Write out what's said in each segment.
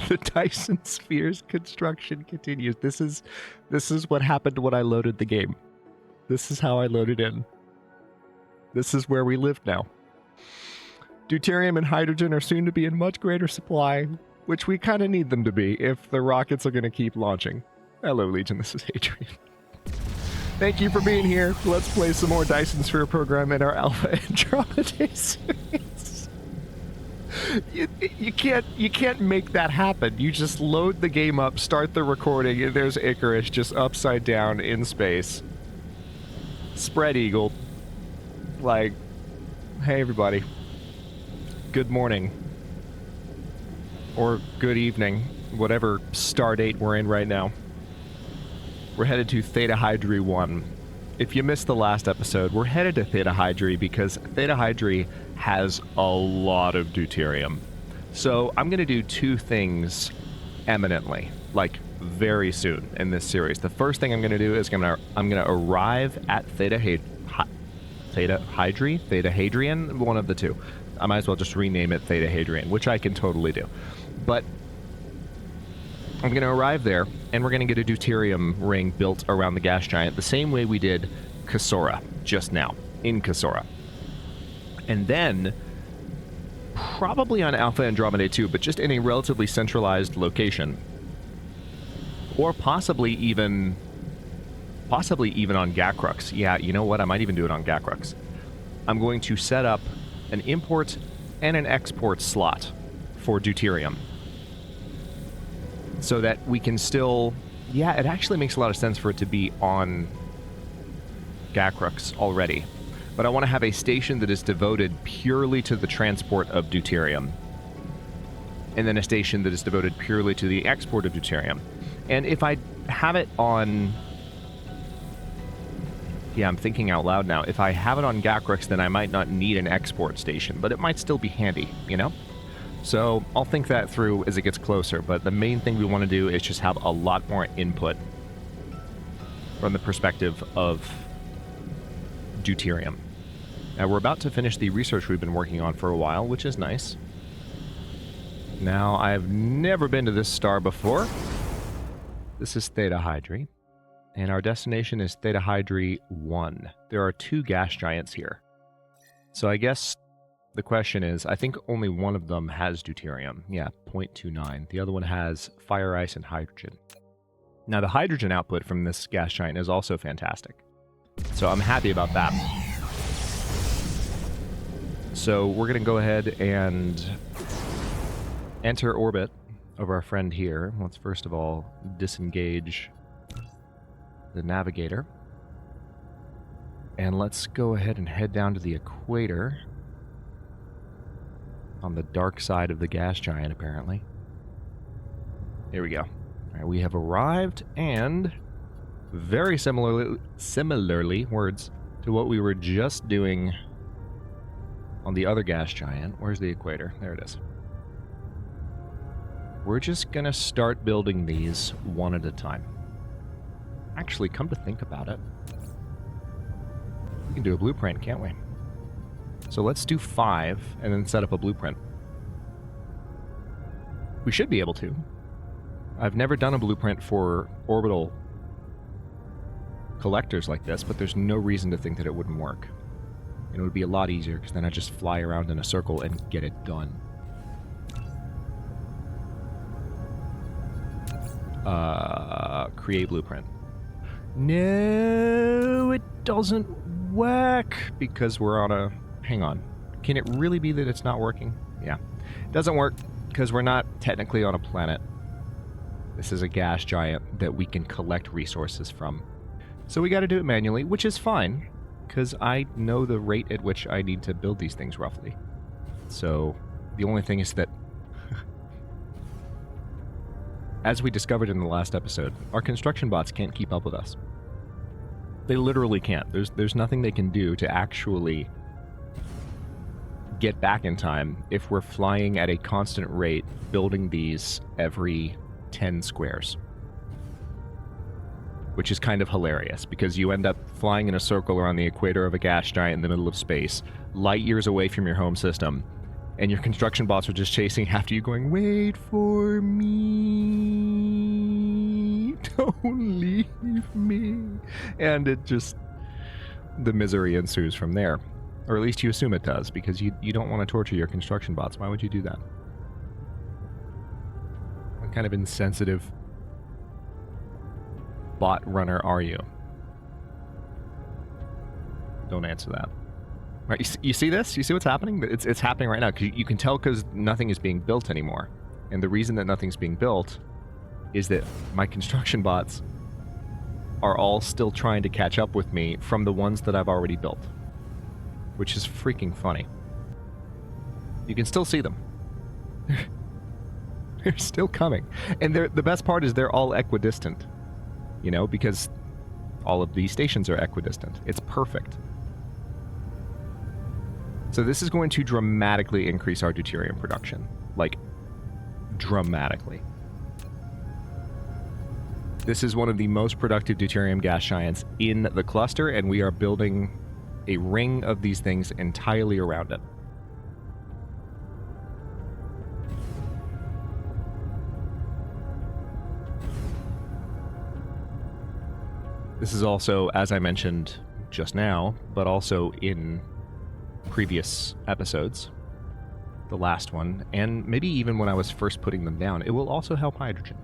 The Dyson Sphere's construction continues. This is what happened when I loaded the game. This is how I loaded in. This is where we live now. Deuterium and hydrogen are soon to be in much greater supply, which we kind of need them to be if the rockets are going to keep launching. Hello, Legion. This is Hadrian. Thank you for being here. Let's play some more Dyson Sphere Program in our Alpha Andromedae series. You can't make that happen. You just load the game up, start the recording, and there's Icarus just upside down in space. Spread eagle. Like, hey everybody. Good morning. Or good evening. Whatever star date we're in right now. We're headed to Theta Hydri 1. If you missed the last episode, we're headed to Theta Hydri because Theta Hydri has a lot of deuterium. So I'm going to do two things eminently, like very soon in this series. The first thing I'm going to do is I'm going to arrive at Theta Hadrian, one of the two. I might as well just rename it Theta Hadrian, which I can totally do. But I'm going to arrive there, and we're going to get a deuterium ring built around the gas giant the same way we did Cassora just now, in Cassora. And then, probably on Alpha Andromedae 2, but just in a relatively centralized location. Or possibly even on Gacrux. Yeah, you know what? I might even do it on Gacrux. I'm going to set up an import and an export slot for deuterium. So that we can still... Yeah, it actually makes a lot of sense for it to be on Gacrux already. But I want to have a station that is devoted purely to the transport of deuterium. And then a station that is devoted purely to the export of deuterium. And if I have it on... Yeah, I'm thinking out loud now. If I have it on Gacrux, then I might not need an export station. But it might still be handy, you know? So I'll think that through as it gets closer, but the main thing we want to do is just have a lot more input from the perspective of deuterium. Now we're about to finish the research we've been working on for a while, which is nice. Now, I've never been to this star before. This is Theta Hydri, and our destination is Theta Hydri 1. There are two gas giants here. So I guess... the question is, I think only one of them has deuterium. Yeah, 0.29. The other one has fire, ice, and hydrogen. Now, the hydrogen output from this gas giant is also fantastic. So I'm happy about that. So we're going to go ahead and enter orbit of our friend here. Let's first of all disengage the navigator. And let's go ahead and head down to the equator. On the dark side of the gas giant, apparently. Here we go. All right, we have arrived, and very similarly, words, to what we were just doing on the other gas giant. Where's the equator? There it is. We're just going to start building these one at a time. Actually, come to think about it, we can do a blueprint, can't we? So let's do 5, and then set up a blueprint. We should be able to. I've never done a blueprint for orbital collectors like this, but there's no reason to think that it wouldn't work. And it would be a lot easier, because then I just fly around in a circle and get it done. Create blueprint. No, it doesn't work, because we're on a... Hang on. Can it really be that it's not working? Yeah. It doesn't work because we're not technically on a planet. This is a gas giant that we can collect resources from. So we got to do it manually, which is fine because I know the rate at which I need to build these things roughly. So the only thing is that, as we discovered in the last episode, our construction bots can't keep up with us. They literally can't. There's nothing they can do to actually get back in time if we're flying at a constant rate, building these every 10 squares. Which is kind of hilarious, because you end up flying in a circle around the equator of a gas giant in the middle of space, light years away from your home system, And your construction bots are just chasing after you going, wait for me, don't leave me. And it just, the misery ensues from there. Or at least you assume it does, because you don't want to torture your construction bots. Why would you do that? What kind of insensitive bot runner are you? Don't answer that. Right, you see this? You see what's happening? It's happening right now. You can tell because nothing is being built anymore. And the reason that nothing's being built is that my construction bots are all still trying to catch up with me from the ones that I've already built. Which is freaking funny. You can still see them. They're still coming. And the best part is they're all equidistant. You know, because all of these stations are equidistant. It's perfect. So this is going to dramatically increase our deuterium production. Like, dramatically. This is one of the most productive deuterium gas giants in the cluster, and we are building a ring of these things entirely around it. This is also, as I mentioned just now, but also in previous episodes, the last one, and maybe even when I was first putting them down, it will also help hydrogen.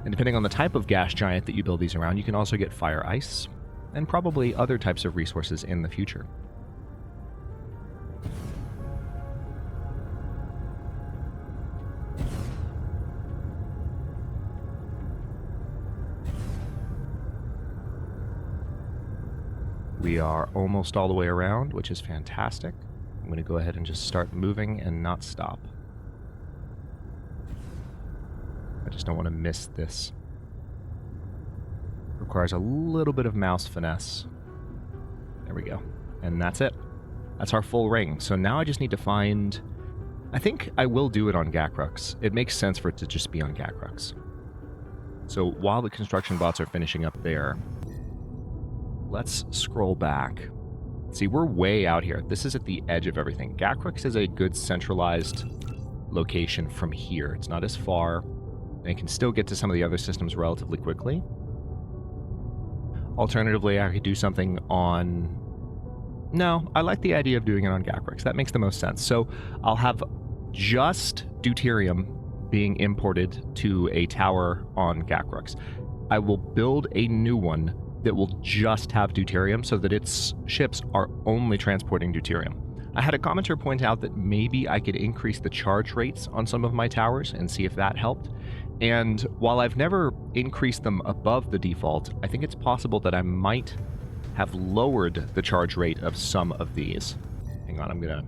And depending on the type of gas giant that you build these around, you can also get fire ice, and probably other types of resources in the future. We are almost all the way around, which is fantastic. I'm going to go ahead and just start moving and not stop. I just don't want to miss this. Requires a little bit of mouse finesse. There we go. And that's it. That's our full ring. So now I just need to find... I think I will do it on Gakrux. It makes sense for it to just be on Gakrux. So while the construction bots are finishing up there, let's scroll back. See, we're way out here. This is at the edge of everything. Gakrux is a good centralized location from here. It's not as far, and it can still get to some of the other systems relatively quickly. Alternatively, I could do something on... No, I like the idea of doing it on Gakrux. That makes the most sense. So I'll have just deuterium being imported to a tower on Gakrux. I will build a new one that will just have deuterium so that its ships are only transporting deuterium. I had a commenter point out that maybe I could increase the charge rates on some of my towers and see if that helped. And while I've never increased them above the default, I think it's possible that I might have lowered the charge rate of some of these. Hang on, I'm gonna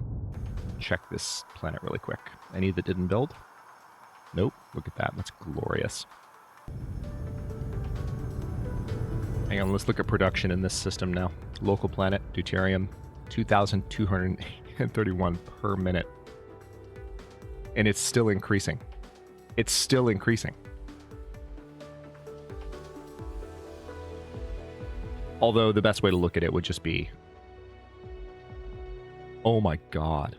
check this planet really quick. Any that didn't build? Nope, look at that, that's glorious. Hang on, let's look at production in this system now. Local planet, deuterium, 2,231 per minute. And it's still increasing. It's still increasing. Although the best way to look at it would just be... Oh my god.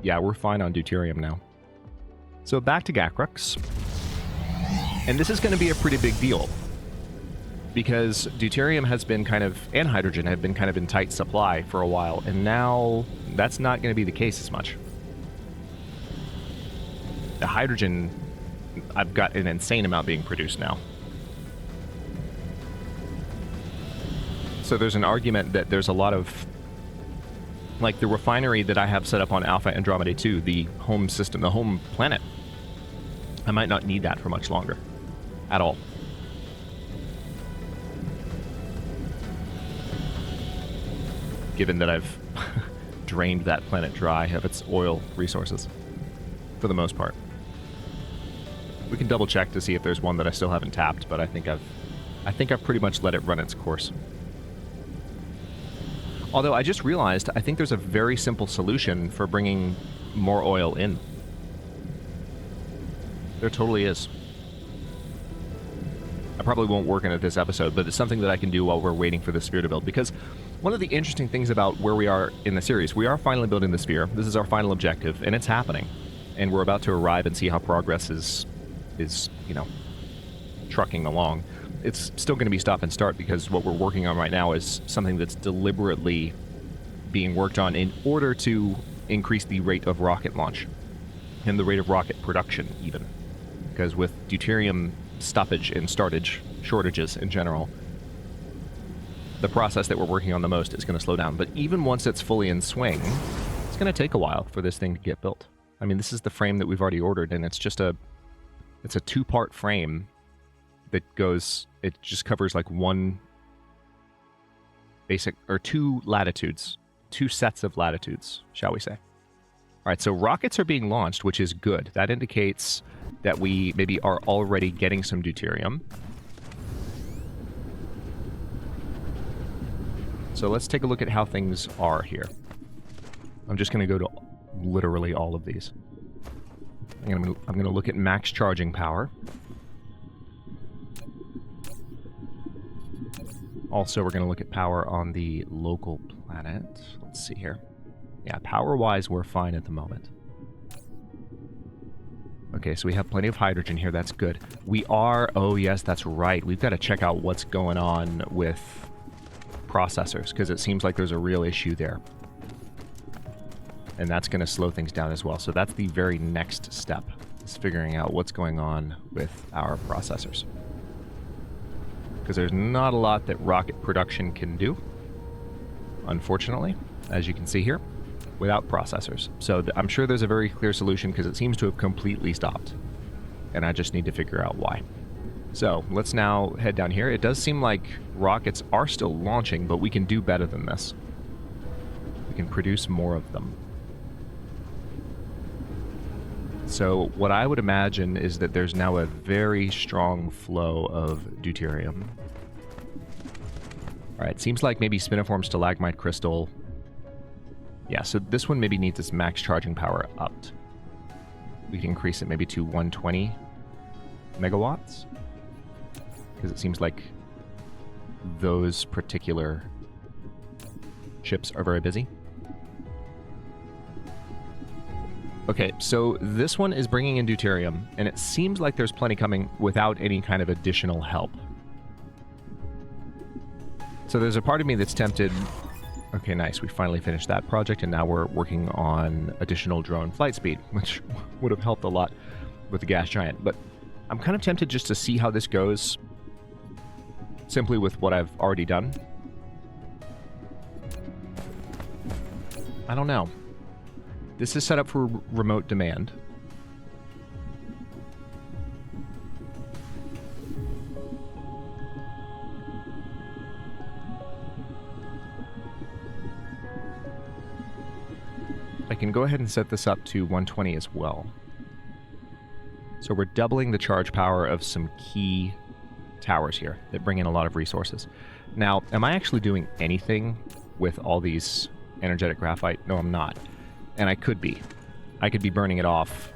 Yeah, we're fine on deuterium now. So back to Gakrux. And this is going to be a pretty big deal. Because deuterium has been kind of, and hydrogen have been kind of in tight supply for a while, and now that's not going to be the case as much. The hydrogen, I've got an insane amount being produced now. So there's an argument that there's a lot of, like the refinery that I have set up on Alpha Andromedae 2, the home system, the home planet, I might not need that for much longer. At all. Given that I've drained that planet dry of its oil resources, for the most part. We can double check to see if there's one that I still haven't tapped, but I think I've pretty much let it run its course. Although I just realized, I think there's a very simple solution for bringing more oil in. There totally is. I probably won't work in it this episode, but it's something that I can do while we're waiting for the sphere to build, because One of the interesting things about where we are in the series, we are finally building the sphere. This is our final objective, and it's happening. And we're about to arrive and see how progress is you know, trucking along. It's still going to be stop and start because what we're working on right now is something that's deliberately being worked on in order to increase the rate of rocket launch and the rate of rocket production even. Because with deuterium stoppage and shortages in general, the process that we're working on the most is going to slow down. But even once it's fully in swing, it's going to take a while for this thing to get built. I mean, this is the frame that we've already ordered, and it's just it's a two-part frame that goes, it just covers like one basic, or two latitudes, two sets of latitudes, shall we say. All right, so rockets are being launched, which is good. That indicates that we maybe are already getting some deuterium. So let's take a look at how things are here. I'm just going to go to literally all of these. I'm going to look at max charging power. Also, we're going to look at power on the local planet. Let's see here. Yeah, power-wise, we're fine at the moment. Okay, so we have plenty of hydrogen here. That's good. We are... Oh, yes, that's right. We've got to check out what's going on with processors, because it seems like there's a real issue there. And that's going to slow things down as well. So that's the very next step, is figuring out what's going on with our processors. Because there's not a lot that rocket production can do, unfortunately, as you can see here, without processors. So I'm sure there's a very clear solution, because it seems to have completely stopped. And I just need to figure out why. So let's now head down here. It does seem like rockets are still launching, but we can do better than this. We can produce more of them. So what I would imagine is that there's now a very strong flow of deuterium. All right, seems like maybe spiniform stalagmite crystal. Yeah, so this one maybe needs its max charging power upped. We can increase it maybe to 120 megawatts. Because it seems like those particular chips are very busy. Okay, so this one is bringing in deuterium, and it seems like there's plenty coming without any kind of additional help. So there's a part of me that's tempted... Okay, nice, we finally finished that project, and now we're working on additional drone flight speed, which would have helped a lot with the gas giant. But I'm kind of tempted just to see how this goes, simply with what I've already done. I don't know. This is set up for remote demand. I can go ahead and set this up to 120 as well. So we're doubling the charge power of some key towers here that bring in a lot of resources. Now, am I actually doing anything with all these energetic graphite? No, I'm not. And I could be. I could be burning it off,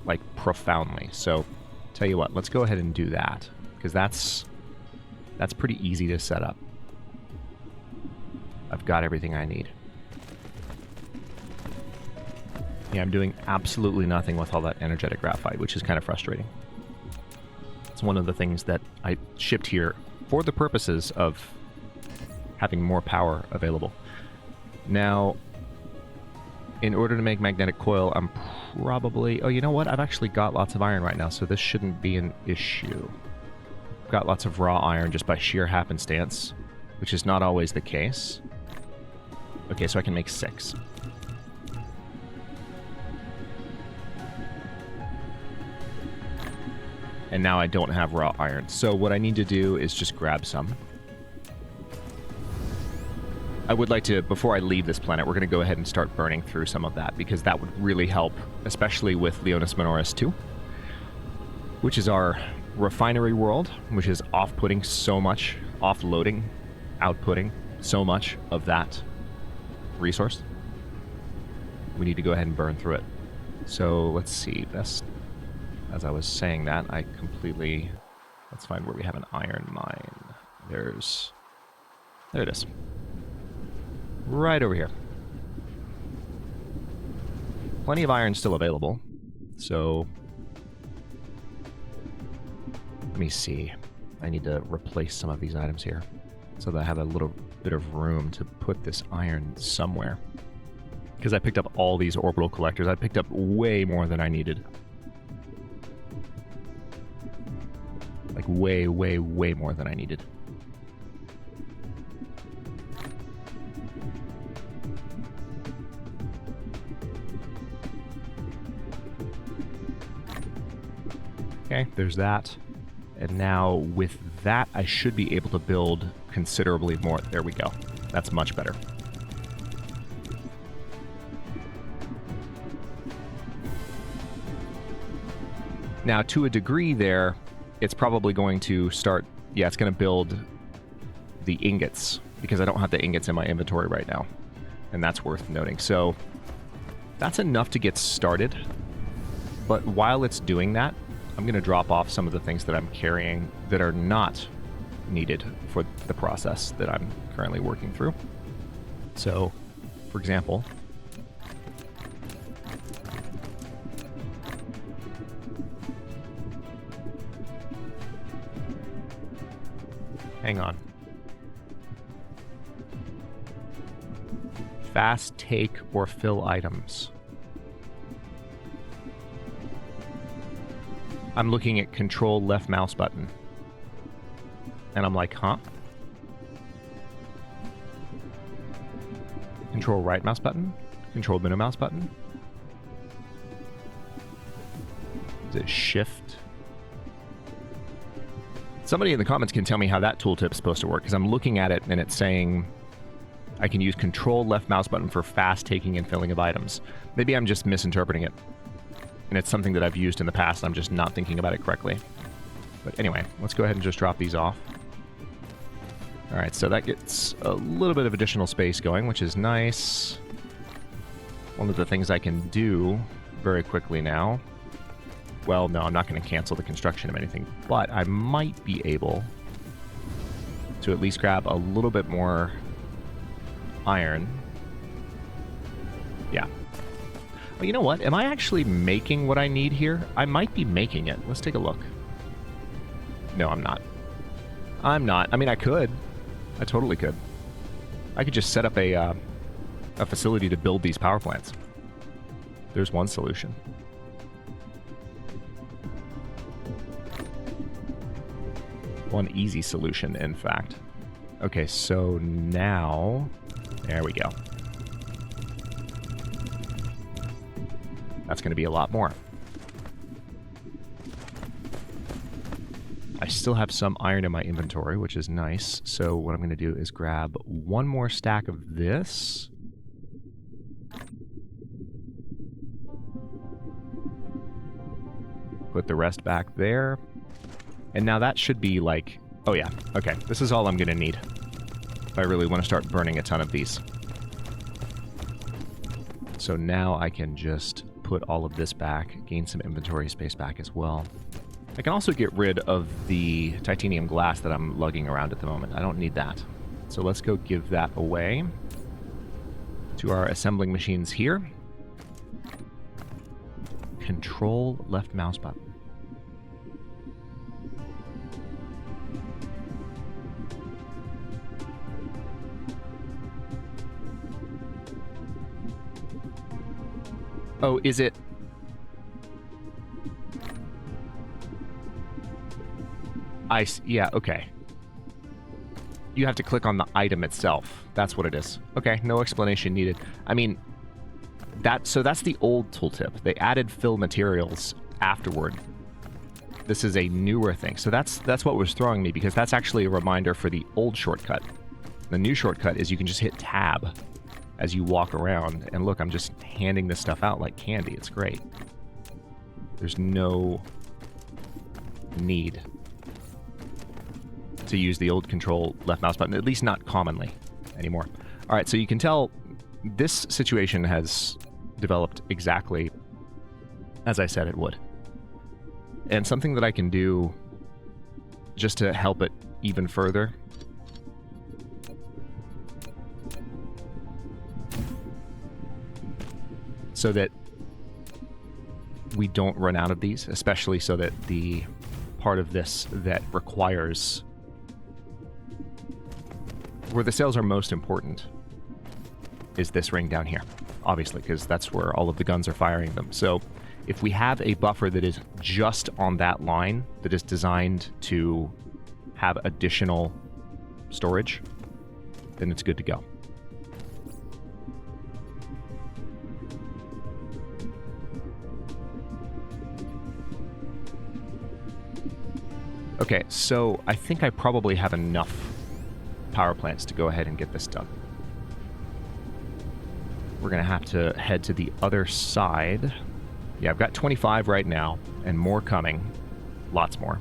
like, profoundly. So, tell you what, let's go ahead and do that. Because that's pretty easy to set up. I've got everything I need. Yeah, I'm doing absolutely nothing with all that energetic graphite, which is kind of frustrating. It's one of the things that I shipped here for the purposes of having more power available. Now, in order to make magnetic coil, I'm probably... Oh, you know what? I've actually got lots of iron right now, so this shouldn't be an issue. I've got lots of raw iron just by sheer happenstance, which is not always the case. Okay, so I can make 6. And now I don't have raw iron. So what I need to do is just grab some. I would like to, before I leave this planet, we're going to go ahead and start burning through some of that, because that would really help, especially with Leonis Minoris 2, which is our refinery world, which is off-putting so much, offloading, outputting so much of that resource. We need to go ahead and burn through it. So let's see, as I was saying that, I completely... Let's find where we have an iron mine. There it is. right over here. Plenty of iron still available, so let me see. I need to replace some of these items here so that I have a little bit of room to put this iron somewhere. Because I picked up all these orbital collectors. I picked up way more than I needed. Like way, way, way more than I needed. Okay, there's that. And now with that, I should be able to build considerably more. There we go. That's much better. Now, to a degree there, it's probably going to start... Yeah, it's going to build the ingots, because I don't have the ingots in my inventory right now. And that's worth noting. So, that's enough to get started. But while it's doing that, I'm going to drop off some of the things that I'm carrying that are not needed for the process that I'm currently working through. So, for example... Hang on. Fast take or fill items. I'm looking at control left mouse button. And I'm like, huh? Control right mouse button? Control middle mouse button? Is it shift? Somebody in the comments can tell me how that tooltip is supposed to work, because I'm looking at it and it's saying I can use control left mouse button for fast taking and filling of items. Maybe I'm just misinterpreting it. And it's something that I've used in the past, and I'm just not thinking about it correctly. But anyway, let's go ahead and just drop these off. Alright, so that gets a little bit of additional space going, which is nice. One of the things I can do very quickly now... Well, no, I'm not going to cancel the construction of anything, but I might be able to at least grab a little bit more iron. Yeah. Well, you know what? Am I actually making what I need here? I might be making it. Let's take a look. No, I'm not. I'm not. I mean, I could. I totally could. I could just set up a facility to build these power plants. There's one solution. One easy solution, in fact. Okay, so now... There we go. That's going to be a lot more. I still have some iron in my inventory, which is nice. So what I'm going to do is grab one more stack of this. Put the rest back there. And now that should be like... Oh yeah, okay. This is all I'm going to need if I really want to start burning a ton of these. So now I can just put all of this back, gain some inventory space back as well. I can also get rid of the titanium glass that I'm lugging around at the moment. I don't need that. So let's go give that away to our assembling machines here. Control left mouse button. Oh, is it... Yeah, okay. You have to click on the item itself. That's what it is. Okay, no explanation needed. I mean, so that's the old tooltip. They added fill materials afterward. This is a newer thing. So that's what was throwing me, because that's actually a reminder for the old shortcut. The new shortcut is you can just hit tab as you walk around, and look, I'm just handing this stuff out like candy. It's great. There's no need to use the old control left mouse button, at least not commonly anymore. All right, so you can tell this situation has developed exactly as I said it would. And something that I can do just to help it even further so that we don't run out of these, especially so that the part of this that requires... where the sails are most important is this ring down here, obviously, because that's where all of the guns are firing them. So if we have a buffer that is just on that line, that is designed to have additional storage, then it's good to go. Okay, so I think I probably have enough power plants to go ahead and get this done. We're going to have to head to the other side. Yeah, I've got 25 right now, and more coming. Lots more.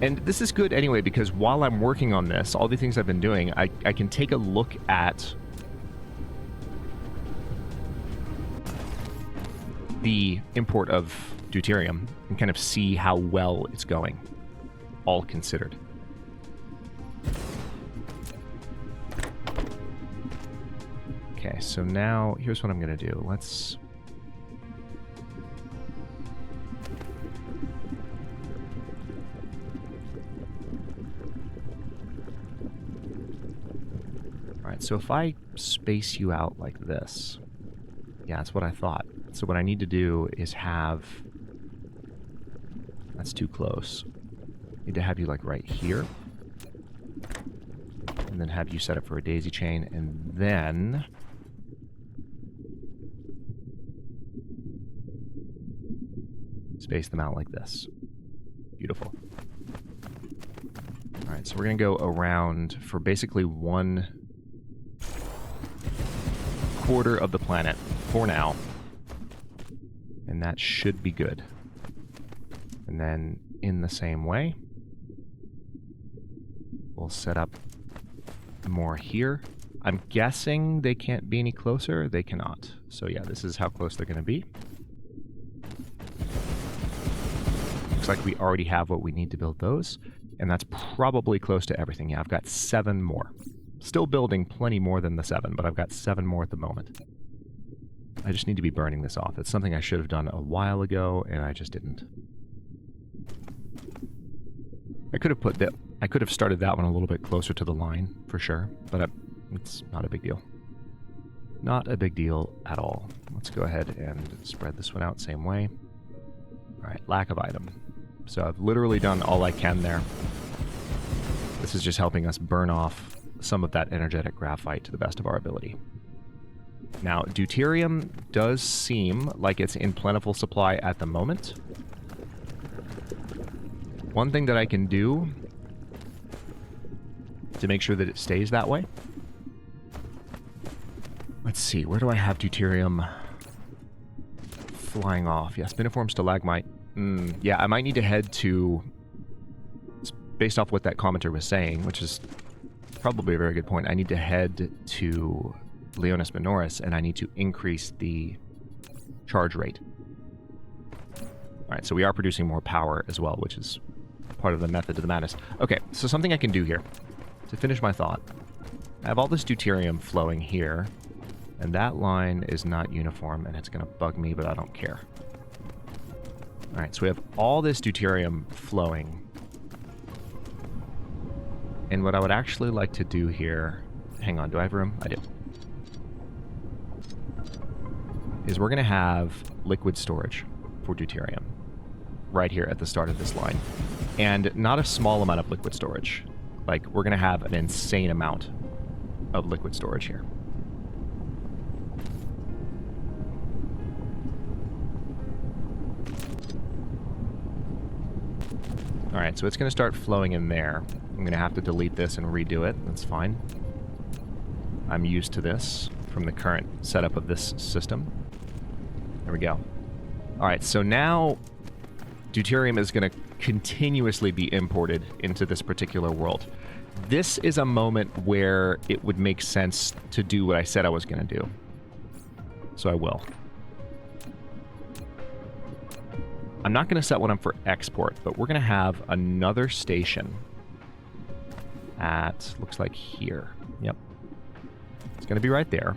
And this is good anyway, because while I'm working on this, all the things I've been doing, I can take a look at the import of Deuterium and kind of see how well it's going, all considered. Okay, so now here's what I'm going to do. Let's... Alright, so if I space you out like this... Yeah, that's what I thought. So what I need to do is have... That's too close. Need to have you like right here. And then have you set up for a daisy chain, and then... space them out like this. Beautiful. Alright, so we're going to go around for basically 1/4 of the planet for now. And that should be good. And then in the same way, we'll set up more here. I'm guessing they can't be any closer. They cannot. So yeah, this is how close they're going to be. Looks like we already have what we need to build those. And that's probably close to everything. Yeah, I've got 7 more. Still building plenty more than the 7, but I've got 7 more at the moment. I just need to be burning this off. It's something I should have done a while ago, and I just didn't. I could have started that one a little bit closer to the line, for sure, but it's not a big deal. Not a big deal at all. Let's go ahead and spread this one out same way. Alright, lack of item. So I've literally done all I can there. This is just helping us burn off some of that energetic graphite to the best of our ability. Now, deuterium does seem like it's in plentiful supply at the moment. One thing that I can do to make sure that it stays that way. Let's see, where do I have deuterium flying off? Yeah, spiniform stalagmite. Yeah, I might need to head to, based off what that commenter was saying, which is probably a very good point, I need to head to Leonis Minoris, and I need to increase the charge rate. Alright, so we are producing more power as well, which is part of the method to the madness. Okay, so something I can do here, to finish my thought. I have all this deuterium flowing here, and that line is not uniform, and it's going to bug me, but I don't care. Alright, so we have all this deuterium flowing. And what I would actually like to do here... Hang on, do I have room? I do. Is we're going to have liquid storage for deuterium right here at the start of this line. And not a small amount of liquid storage. Like, we're going to have an insane amount of liquid storage here. Alright, so it's going to start flowing in there. I'm going to have to delete this and redo it. That's fine. I'm used to this from the current setup of this system. There we go. Alright, so now deuterium is going to continuously be imported into this particular world. This is a moment where it would make sense to do what I said I was going to do. So I will. I'm not going to set one up for export, but we're going to have another station at, looks like here. Yep. It's going to be right there.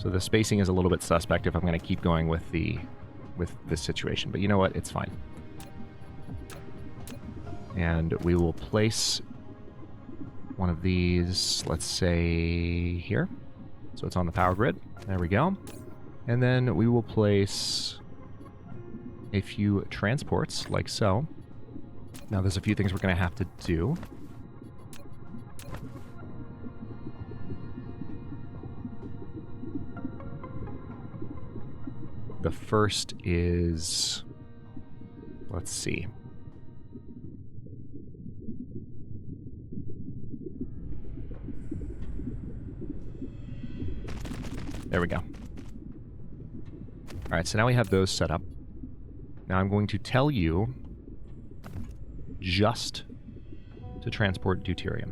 So the spacing is a little bit suspect if I'm going to keep going with this situation. But you know what? It's fine. And we will place one of these, let's say, here. So it's on the power grid. There we go. And then we will place a few transports, like so. Now there's a few things we're going to have to do. The first is, let's see. There we go. All right, so now we have those set up. Now I'm going to tell you just to transport deuterium.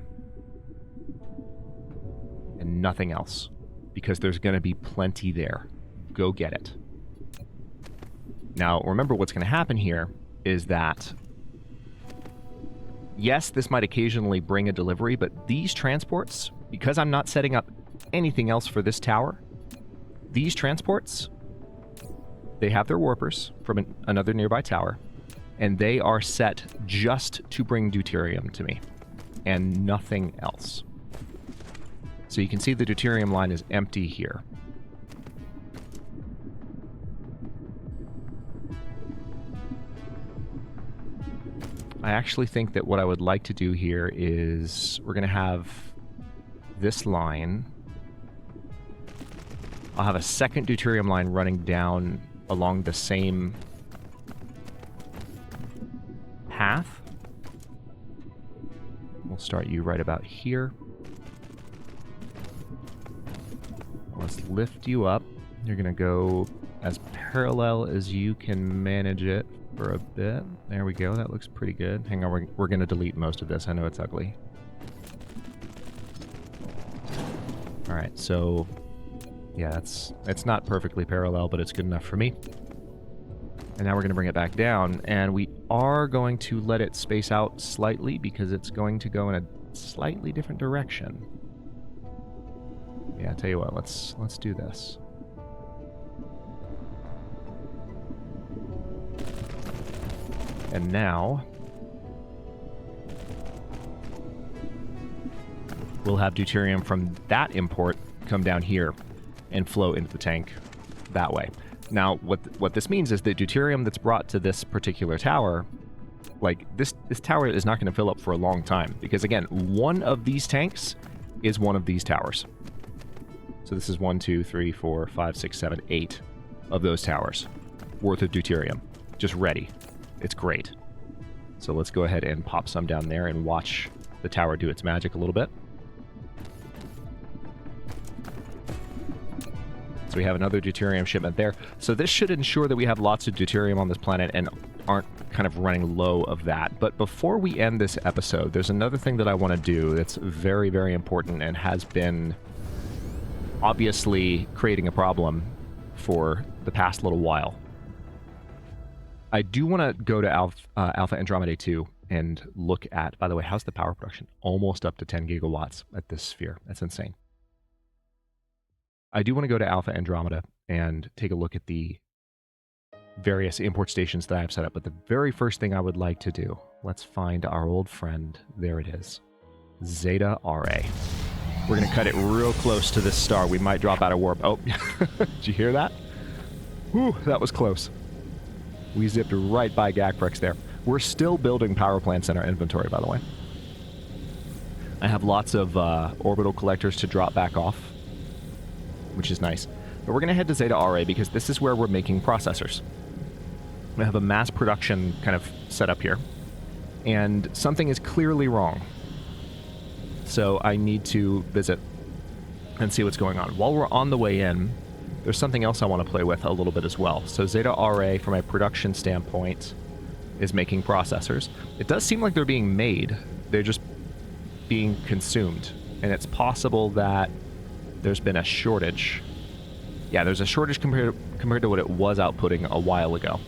And nothing else. Because there's going to be plenty there. Go get it. Now, remember what's going to happen here is that, yes, this might occasionally bring a delivery, but these transports, because I'm not setting up anything else for this tower, these transports, they have their warpers from another nearby tower, and they are set just to bring deuterium to me, and nothing else. So you can see the deuterium line is empty here. I actually think that what I would like to do here is we're going to have this line. I'll have a second deuterium line running down along the same path. We'll start you right about here. Let's lift you up. You're going to go as parallel as you can manage it for a bit. There we go. That looks pretty good. Hang on, we're going to delete most of this. I know it's ugly. All right, so yeah, it's not perfectly parallel, but it's good enough for me. And now we're going to bring it back down, and we are going to let it space out slightly because it's going to go in a slightly different direction. Yeah, I tell you what, let's do this. And now we'll have deuterium from that import come down here and flow into the tank that way. Now, what this means is that deuterium that's brought to this particular tower, like this tower is not going to fill up for a long time because, again, one of these tanks is one of these towers. So this is 1, 2, 3, 4, 5, 6, 7, 8 of those towers worth of deuterium, just ready. It's great. So let's go ahead and pop some down there and watch the tower do its magic a little bit. So we have another deuterium shipment there. So this should ensure that we have lots of deuterium on this planet and aren't kind of running low of that. But before we end this episode, there's another thing that I want to do that's very, very important and has been obviously creating a problem for the past little while. I do want to go to Alpha Andromedae 2 and look at, by the way, how's the power production? Almost up to 10 gigawatts at this sphere. That's insane. I do want to go to Alpha Andromeda and take a look at the various import stations that I have set up. But the very first thing I would like to do, let's find our old friend. There it is. Zeta RA. We're going to cut it real close to this star. We might drop out of warp. Oh, did you hear that? Whew, that was close. We zipped right by Gagprex there. We're still building power plants in our inventory, by the way. I have lots of orbital collectors to drop back off, which is nice. But we're going to head to Zeta RA because this is where we're making processors. We have a mass production kind of setup here. And something is clearly wrong. So I need to visit and see what's going on. While we're on the way in, there's something else I want to play with a little bit as well. So Zeta RA, from a production standpoint, is making processors. It does seem like they're being made. They're just being consumed. And it's possible that there's been a shortage. Yeah, there's a shortage compared to what it was outputting a while ago.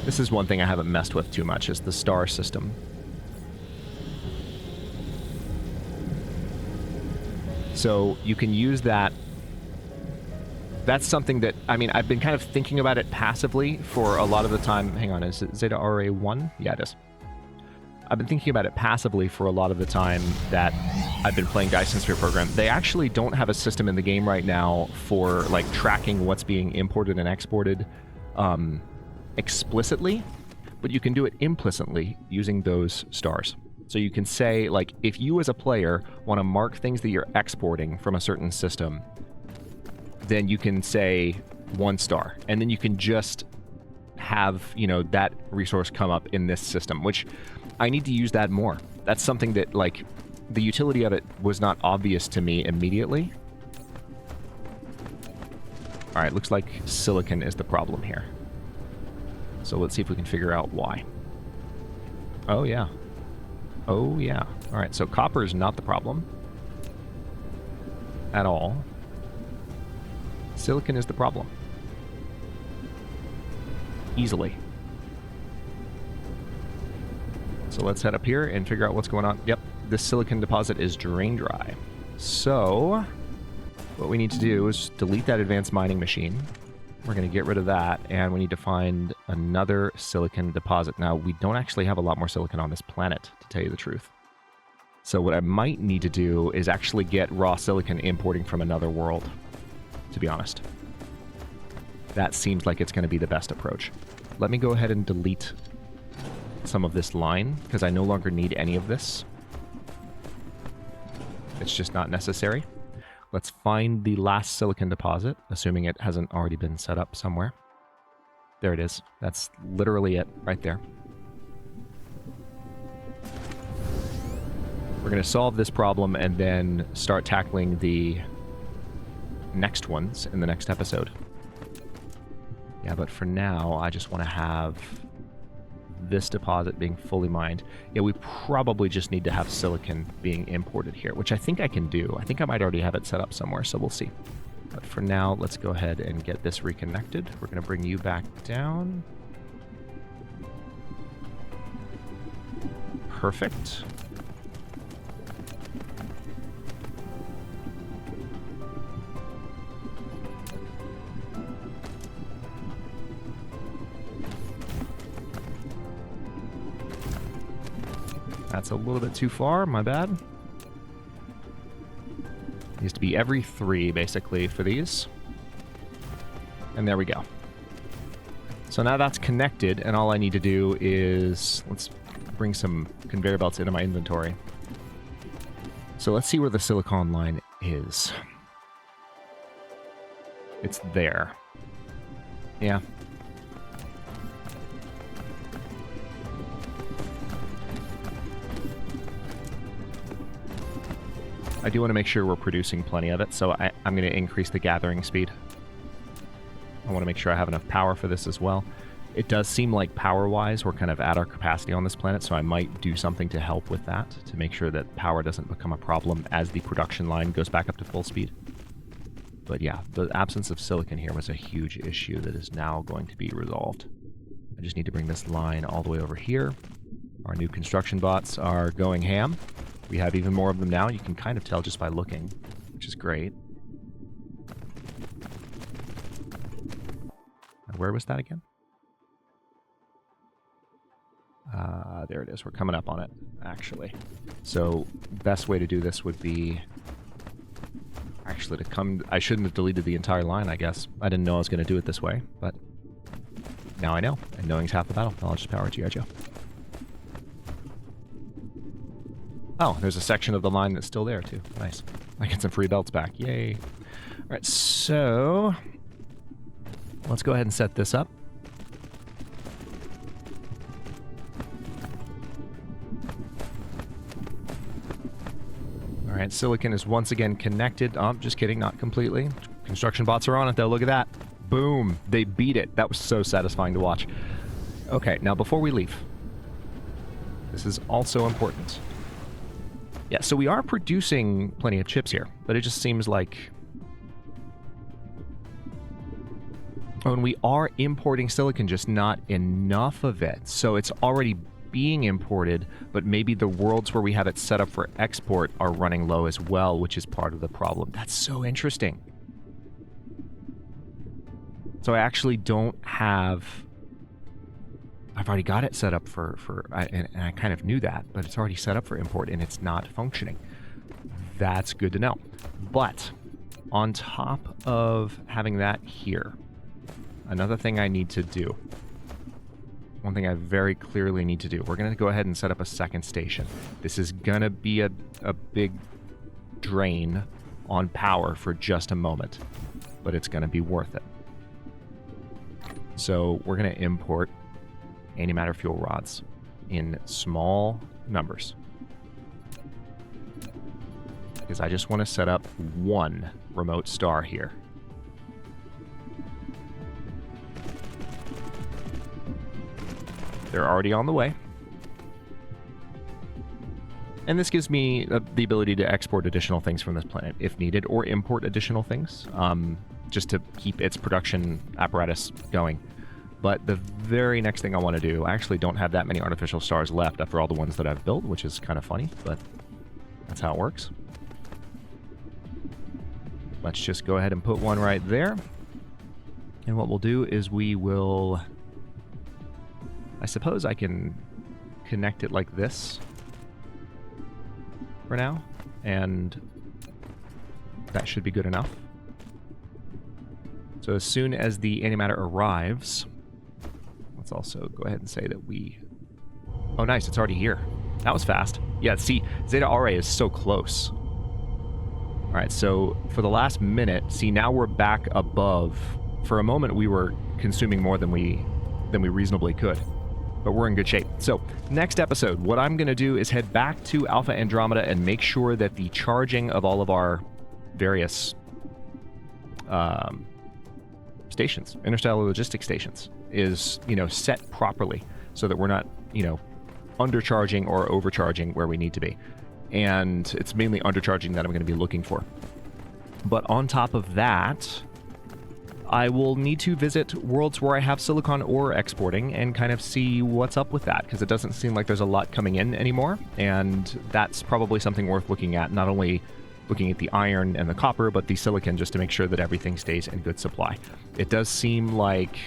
This is one thing I haven't messed with too much, is the star system. So you can use that. That's something that, I mean, I've been kind of thinking about it passively for a lot of the time. Hang on, is it Zeta RA1? Yeah, it is. I've been thinking about it passively for a lot of the time that I've been playing Dyson Sphere Program. They actually don't have a system in the game right now for like tracking what's being imported and exported explicitly, but you can do it implicitly using those stars. So you can say, like, if you as a player want to mark things that you're exporting from a certain system, then you can say 1 star, and then you can just have, you know, that resource come up in this system, which I need to use that more. That's something that, like, the utility of it was not obvious to me immediately. All right, looks like silicon is the problem here. So let's see if we can figure out why. Oh, yeah. Oh, yeah. All right, so copper is not the problem at all. Silicon is the problem. Easily. So let's head up here and figure out what's going on. Yep, this silicon deposit is drain dry. So what we need to do is delete that advanced mining machine. We're going to get rid of that, and we need to find another silicon deposit. Now, we don't actually have a lot more silicon on this planet, to tell you the truth. So what I might need to do is actually get raw silicon importing from another world, to be honest. That seems like it's going to be the best approach. Let me go ahead and delete some of this line, because I no longer need any of this. It's just not necessary. Let's find the last silicon deposit, assuming it hasn't already been set up somewhere. There it is. That's literally it, right there. We're going to solve this problem and then start tackling the next ones in the next episode. Yeah, but for now, I just want to have this deposit being fully mined. Yeah, we probably just need to have silicon being imported here, which I think I can do. I think I might already have it set up somewhere, so we'll see. But for now, let's go ahead and get this reconnected. We're going to bring you back down. Perfect. That's a little bit too far, my bad. It needs to be every 3, basically, for these. And there we go. So now that's connected, and all I need to do is... let's bring some conveyor belts into my inventory. So let's see where the silicon line is. It's there. Yeah. I do want to make sure we're producing plenty of it, so I'm going to increase the gathering speed. I want to make sure I have enough power for this as well. It does seem like power-wise we're kind of at our capacity on this planet, so I might do something to help with that, to make sure that power doesn't become a problem as the production line goes back up to full speed. But yeah, the absence of silicon here was a huge issue that is now going to be resolved. I just need to bring this line all the way over here. Our new construction bots are going ham. We have even more of them now. You can kind of tell just by looking, which is great. Where was that again? There it is. We're coming up on it, actually. So, best way to do this would be... actually, to come... I shouldn't have deleted the entire line, I guess. I didn't know I was going to do it this way, but... now I know. And knowing's half the battle. Knowledge is power, G.I. Joe. Oh, there's a section of the line that's still there, too. Nice. I get some free belts back. Yay. All right, so... let's go ahead and set this up. All right, silicon is once again connected. Oh, just kidding, not completely. Construction bots are on it, though. Look at that. Boom. They beat it. That was so satisfying to watch. Okay, now before we leave, this is also important. Yeah, so we are producing plenty of chips here, but it just seems like... oh, and we are importing silicon, just not enough of it. So it's already being imported, but maybe the worlds where we have it set up for export are running low as well, which is part of the problem. That's so interesting. So I actually don't have... I've already got it set up and I kind of knew that, but it's already set up for import and it's not functioning. That's good to know. But on top of having that here, another thing I need to do, one thing I very clearly need to do, we're going to go ahead and set up a second station. This is going to be a big drain on power for just a moment, but it's going to be worth it. So we're going to import antimatter fuel rods in small numbers, because I just want to set up one remote star here. They're already on the way. And this gives me the ability to export additional things from this planet if needed, or import additional things, just to keep its production apparatus going. But the very next thing I want to do, I actually don't have that many artificial stars left after all the ones that I've built, which is kind of funny, but that's how it works. Let's just go ahead and put one right there. And what we'll do is we will... I suppose I can connect it like this for now, and that should be good enough. So as soon as the antimatter arrives, let's also go ahead and say that we... Oh, nice, it's already here. That was fast. Yeah, see, Zeta Array is so close. All right, so for the last minute, see, now we're back above. For a moment, we were consuming more than we reasonably could, but we're in good shape. So next episode, what I'm going to do is head back to Alpha Andromeda and make sure that the charging of all of our various stations, interstellar logistics stations, is, set properly so that we're not, undercharging or overcharging where we need to be. And it's mainly undercharging that I'm going to be looking for. But on top of that, I will need to visit worlds where I have silicon ore exporting and kind of see what's up with that, because it doesn't seem like there's a lot coming in anymore, and that's probably something worth looking at, not only looking at the iron and the copper, but the silicon, just to make sure that everything stays in good supply. It does seem like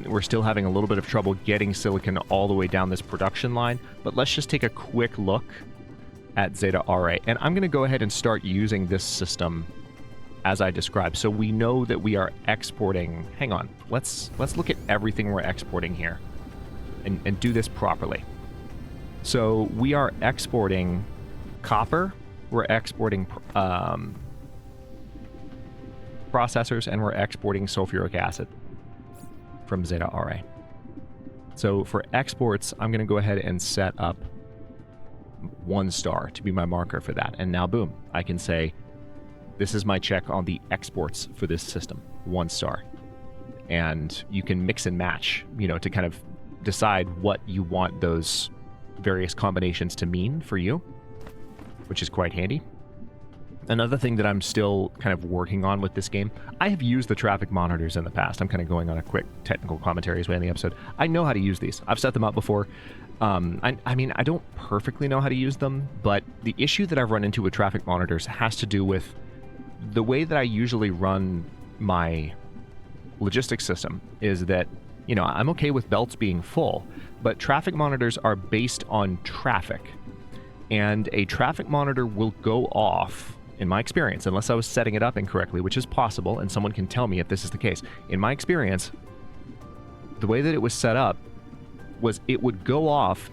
we're still having a little bit of trouble getting silicon all the way down this production line, but let's just take a quick look at Zeta Array. And I'm going to go ahead and start using this system as I described. So we know that we are exporting... Hang on. Let's look at everything we're exporting here and do this properly. So we are exporting copper, we're exporting processors, and we're exporting sulfuric acid from Zeta Array. So for exports, I'm going to go ahead and set up 1 star to be my marker for that. And now, boom, I can say, this is my check on the exports for this system, 1 star. And you can mix and match, to kind of decide what you want those various combinations to mean for you, which is quite handy. Another thing that I'm still kind of working on with this game, I have used the traffic monitors in the past. I'm kind of going on a quick technical commentary as we end the episode. I know how to use these. I've set them up before. I mean, I don't perfectly know how to use them, but the issue that I've run into with traffic monitors has to do with the way that I usually run my logistics system is that, I'm okay with belts being full, but traffic monitors are based on traffic. And a traffic monitor will go off, in my experience, unless I was setting it up incorrectly, which is possible, and someone can tell me if this is the case. In my experience, the way that it was set up was it would go off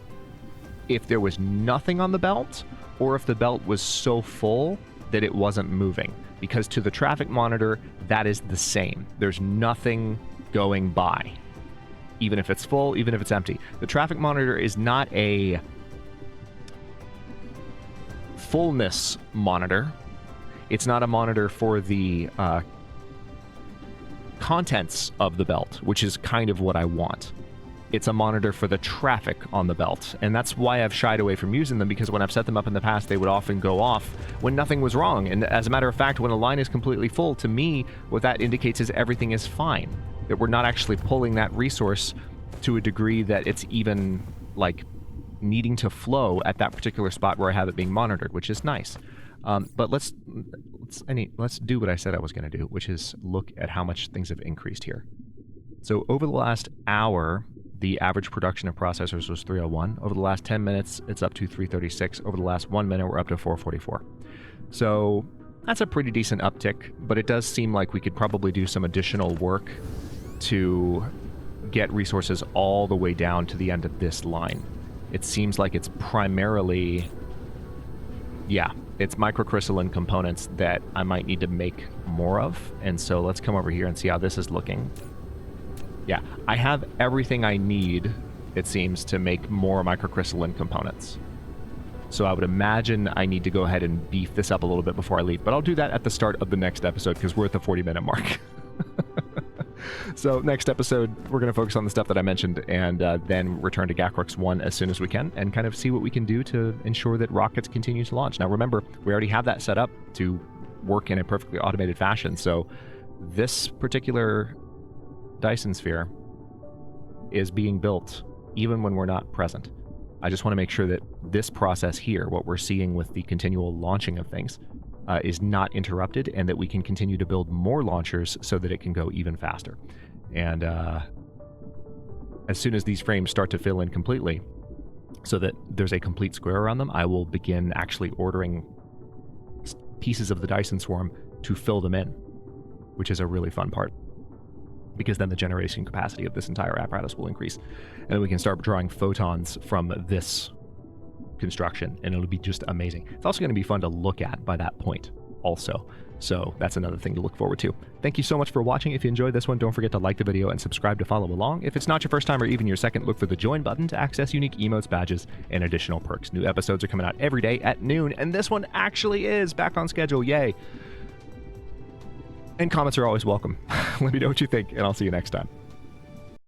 if there was nothing on the belt, or if the belt was so full that it wasn't moving. Because to the traffic monitor, that is the same. There's nothing going by, even if it's full, even if it's empty. The traffic monitor is not a fullness monitor. It's not a monitor for the contents of the belt, which is kind of what I want. It's a monitor for the traffic on the belt, and that's why I've shied away from using them, because when I've set them up in the past, they would often go off when nothing was wrong. And as a matter of fact, when a line is completely full, to me, what that indicates is everything is fine, that we're not actually pulling that resource to a degree that it's even, like, needing to flow at that particular spot where I have it being monitored, which is nice. But let's do what I said I was going to do, which is look at how much things have increased here. So over the last hour, the average production of processors was 301. Over the last 10 minutes, it's up to 336. Over the last 1 minute, we're up to 444. So that's a pretty decent uptick, but it does seem like we could probably do some additional work to get resources all the way down to the end of this line. It seems like it's primarily, it's microcrystalline components that I might need to make more of. And so let's come over here and see how this is looking. Yeah, I have everything I need, it seems, to make more microcrystalline components. So I would imagine I need to go ahead and beef this up a little bit before I leave. But I'll do that at the start of the next episode because we're at the 40-minute mark. So next episode, we're going to focus on the stuff that I mentioned and then return to Gacrux 1 as soon as we can and kind of see what we can do to ensure that rockets continue to launch. Now remember, we already have that set up to work in a perfectly automated fashion. So this particular Dyson Sphere is being built even when we're not present. I just want to make sure that this process here, what we're seeing with the continual launching of things, is not interrupted and that we can continue to build more launchers so that it can go even faster. And as soon as these frames start to fill in completely so that there's a complete square around them, I will begin actually ordering pieces of the Dyson swarm to fill them in, which is a really fun part, because then the generation capacity of this entire apparatus will increase and we can start drawing photons from this construction and it'll be just amazing. It's also going to be fun to look at by that point also. So that's another thing to look forward to. Thank you so much for watching. If you enjoyed this one, don't forget to like the video and subscribe to follow along. If it's not your first time or even your second, look for the join button to access unique emotes, badges, and additional perks. New episodes are coming out every day at noon, and this one actually is back on schedule. Yay. And comments are always welcome. Let me know what you think, and I'll see you next time.